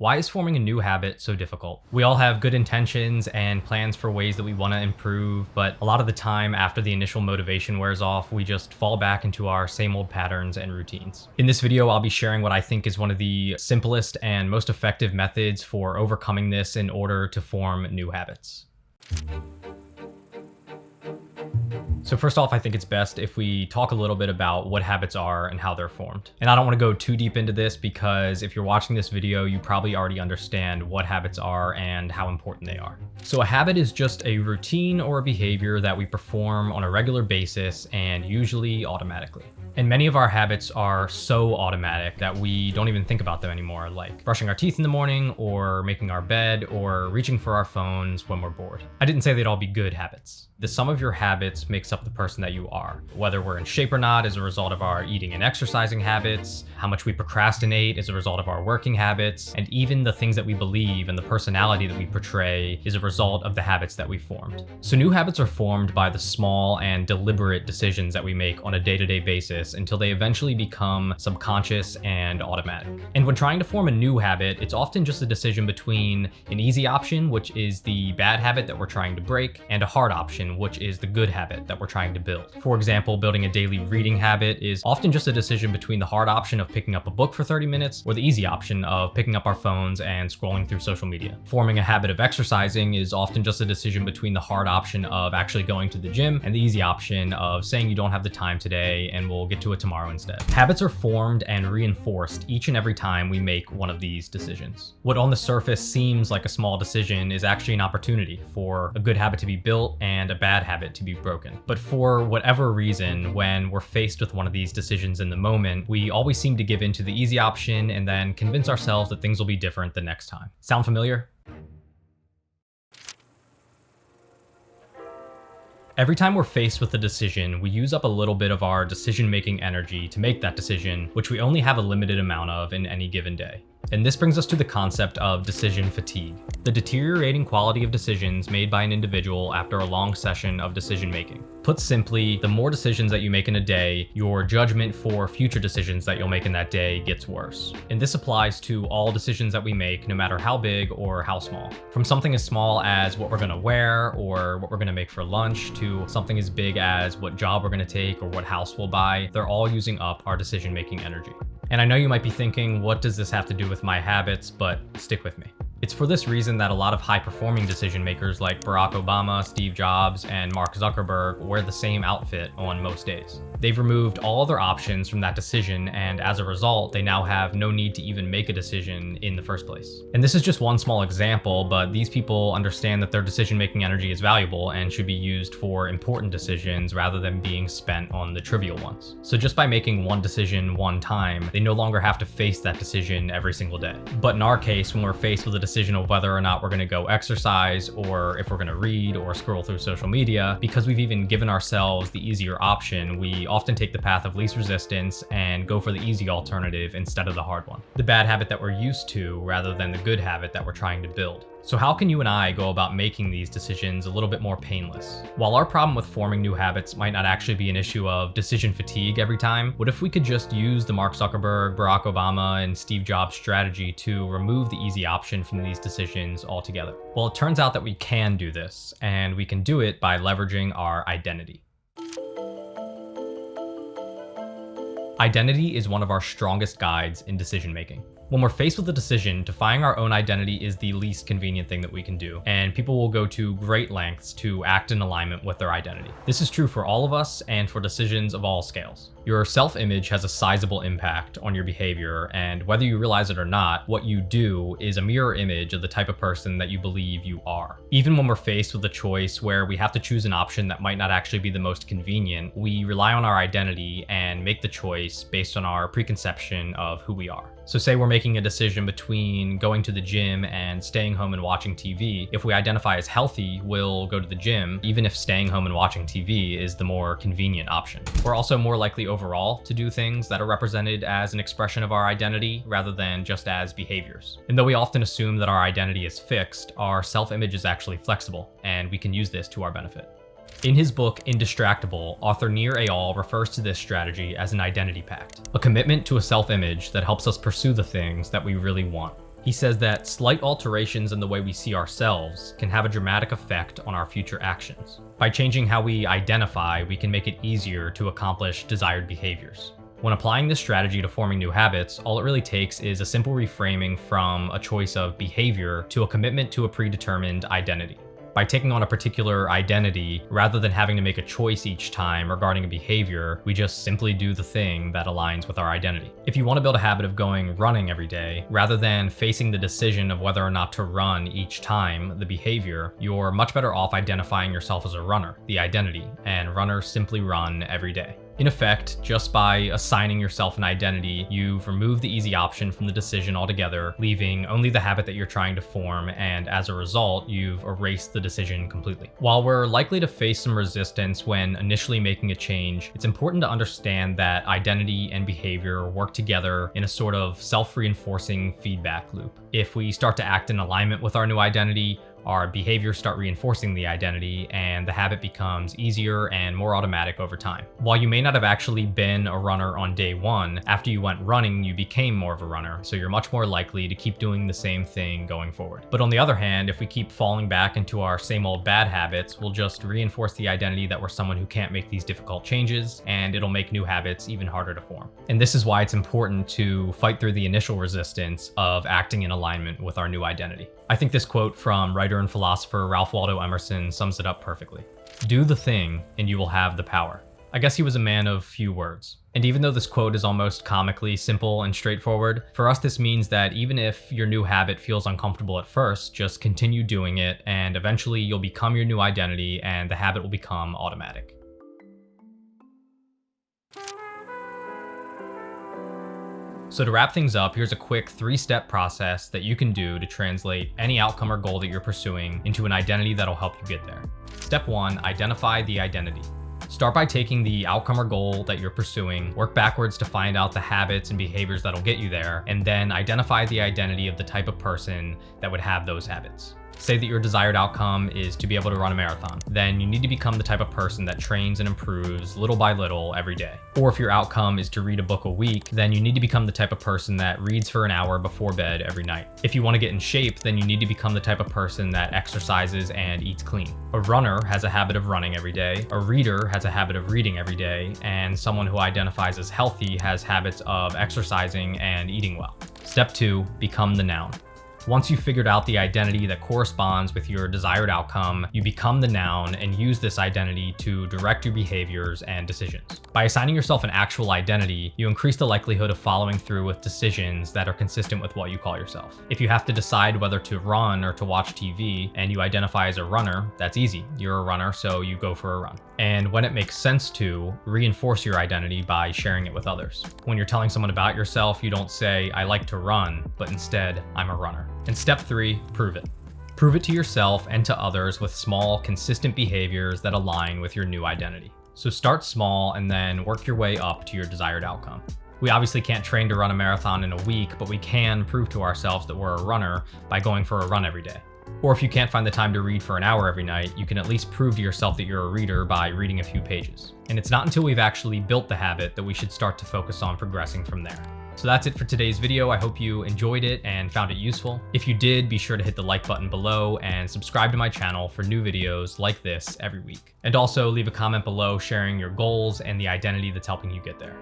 Why is forming a new habit so difficult? We all have good intentions and plans for ways that we want to improve, but a lot of the time after the initial motivation wears off, we just fall back into our same old patterns and routines. In this video, I'll be sharing what I think is one of the simplest and most effective methods for overcoming this in order to form new habits. So first off, I think it's best if we talk a little bit about what habits are and how they're formed. And I don't want to go too deep into this because if you're watching this video, you probably already understand what habits are and how important they are. So a habit is just a routine or a behavior that we perform on a regular basis and usually automatically. And many of our habits are so automatic that we don't even think about them anymore, like brushing our teeth in the morning or making our bed or reaching for our phones when we're bored. I didn't say they'd all be good habits. The sum of your habits makes up the person that you are. Whether we're in shape or not is a result of our eating and exercising habits, how much we procrastinate is a result of our working habits, and even the things that we believe and the personality that we portray is a result of the habits that we formed. So new habits are formed by the small and deliberate decisions that we make on a day-to-day basis until they eventually become subconscious and automatic. And when trying to form a new habit, it's often just a decision between an easy option, which is the bad habit that we're trying to break, and a hard option, which is the good habit that we're trying to build. For example, building a daily reading habit is often just a decision between the hard option of picking up a book for 30 minutes or the easy option of picking up our phones and scrolling through social media. Forming a habit of exercising is often just a decision between the hard option of actually going to the gym and the easy option of saying you don't have the time today and we'll get to it tomorrow instead. Habits are formed and reinforced each and every time we make one of these decisions. What on the surface seems like a small decision is actually an opportunity for a good habit to be built and a bad habit to be broken. But for whatever reason, when we're faced with one of these decisions in the moment, we always seem to give in to the easy option and then convince ourselves that things will be different the next time. Sound familiar? Every time we're faced with a decision, we use up a little bit of our decision-making energy to make that decision, which we only have a limited amount of in any given day. And this brings us to the concept of decision fatigue, the deteriorating quality of decisions made by an individual after a long session of decision making. Put simply, the more decisions that you make in a day, your judgment for future decisions that you'll make in that day gets worse. And this applies to all decisions that we make, no matter how big or how small. From something as small as what we're gonna wear or what we're gonna make for lunch to something as big as what job we're gonna take or what house we'll buy, they're all using up our decision-making energy. And I know you might be thinking, what does this have to do with my habits? But stick with me. It's for this reason that a lot of high-performing decision makers like Barack Obama, Steve Jobs, and Mark Zuckerberg wear the same outfit on most days. They've removed all other options from that decision, and as a result, they now have no need to even make a decision in the first place. And this is just one small example, but these people understand that their decision-making energy is valuable and should be used for important decisions rather than being spent on the trivial ones. So just by making one decision one time, they no longer have to face that decision every single day. But in our case, when we're faced with a decision of whether or not we're going to go exercise or if we're going to read or scroll through social media, because we've even given ourselves the easier option, we often take the path of least resistance and go for the easy alternative instead of the hard one, the bad habit that we're used to rather than the good habit that we're trying to build. So how can you and I go about making these decisions a little bit more painless? While our problem with forming new habits might not actually be an issue of decision fatigue every time, what if we could just use the Mark Zuckerberg, Barack Obama, and Steve Jobs strategy to remove the easy option from these decisions altogether? Well, it turns out that we can do this, and we can do it by leveraging our identity. Identity is one of our strongest guides in decision making. When we're faced with a decision, defining our own identity is the least convenient thing that we can do, and people will go to great lengths to act in alignment with their identity. This is true for all of us and for decisions of all scales. Your self-image has a sizable impact on your behavior, and whether you realize it or not, what you do is a mirror image of the type of person that you believe you are. Even when we're faced with a choice where we have to choose an option that might not actually be the most convenient, we rely on our identity and make the choice based on our preconception of who we are. So say we're making a decision between going to the gym and staying home and watching TV. If we identify as healthy, we'll go to the gym, even if staying home and watching TV is the more convenient option. We're also more likely overall to do things that are represented as an expression of our identity rather than just as behaviors. And though we often assume that our identity is fixed, our self-image is actually flexible, and we can use this to our benefit. In his book, Indistractable, author Nir Eyal refers to this strategy as an identity pact, a commitment to a self-image that helps us pursue the things that we really want. He says that slight alterations in the way we see ourselves can have a dramatic effect on our future actions. By changing how we identify, we can make it easier to accomplish desired behaviors. When applying this strategy to forming new habits, all it really takes is a simple reframing from a choice of behavior to a commitment to a predetermined identity. By taking on a particular identity, rather than having to make a choice each time regarding a behavior, we just simply do the thing that aligns with our identity. If you want to build a habit of going running every day, rather than facing the decision of whether or not to run each time the behavior, you're much better off identifying yourself as a runner, the identity, and runners simply run every day. In effect, just by assigning yourself an identity, you've removed the easy option from the decision altogether, leaving only the habit that you're trying to form, and as a result, you've erased the decision completely. While we're likely to face some resistance when initially making a change, it's important to understand that identity and behavior work together in a sort of self-reinforcing feedback loop. If we start to act in alignment with our new identity, our behaviors start reinforcing the identity, and the habit becomes easier and more automatic over time. While you may not have actually been a runner on day one, after you went running, you became more of a runner, so you're much more likely to keep doing the same thing going forward. But on the other hand, if we keep falling back into our same old bad habits, we'll just reinforce the identity that we're someone who can't make these difficult changes, and it'll make new habits even harder to form. And this is why it's important to fight through the initial resistance of acting in alignment with our new identity. I think this quote from writer and philosopher Ralph Waldo Emerson sums it up perfectly. Do the thing and you will have the power. I guess he was a man of few words. And even though this quote is almost comically simple and straightforward, for us this means that even if your new habit feels uncomfortable at first, just continue doing it, and eventually you'll become your new identity and the habit will become automatic. So to wrap things up, here's a quick 3-step process that you can do to translate any outcome or goal that you're pursuing into an identity that'll help you get there. Step 1, identify the identity. Start by taking the outcome or goal that you're pursuing, work backwards to find out the habits and behaviors that'll get you there, and then identify the identity of the type of person that would have those habits. Say that your desired outcome is to be able to run a marathon. Then you need to become the type of person that trains and improves little by little every day. Or if your outcome is to read a book a week, then you need to become the type of person that reads for an hour before bed every night. If you want to get in shape, then you need to become the type of person that exercises and eats clean. A runner has a habit of running every day, a reader has a habit of reading every day, and someone who identifies as healthy has habits of exercising and eating well. Step 2, become the noun. Once you've figured out the identity that corresponds with your desired outcome, you become the noun and use this identity to direct your behaviors and decisions. By assigning yourself an actual identity, you increase the likelihood of following through with decisions that are consistent with what you call yourself. If you have to decide whether to run or to watch TV and you identify as a runner, that's easy. You're a runner, so you go for a run. And when it makes sense to, reinforce your identity by sharing it with others. When you're telling someone about yourself, you don't say, I like to run, but instead, I'm a runner. And step 3, prove it. Prove it to yourself and to others with small, consistent behaviors that align with your new identity. So start small and then work your way up to your desired outcome. We obviously can't train to run a marathon in a week, but we can prove to ourselves that we're a runner by going for a run every day. Or if you can't find the time to read for an hour every night, you can at least prove to yourself that you're a reader by reading a few pages. And it's not until we've actually built the habit that we should start to focus on progressing from there. So that's it for today's video. I hope you enjoyed it and found it useful. If you did, be sure to hit the like button below and subscribe to my channel for new videos like this every week. And also leave a comment below sharing your goals and the identity that's helping you get there.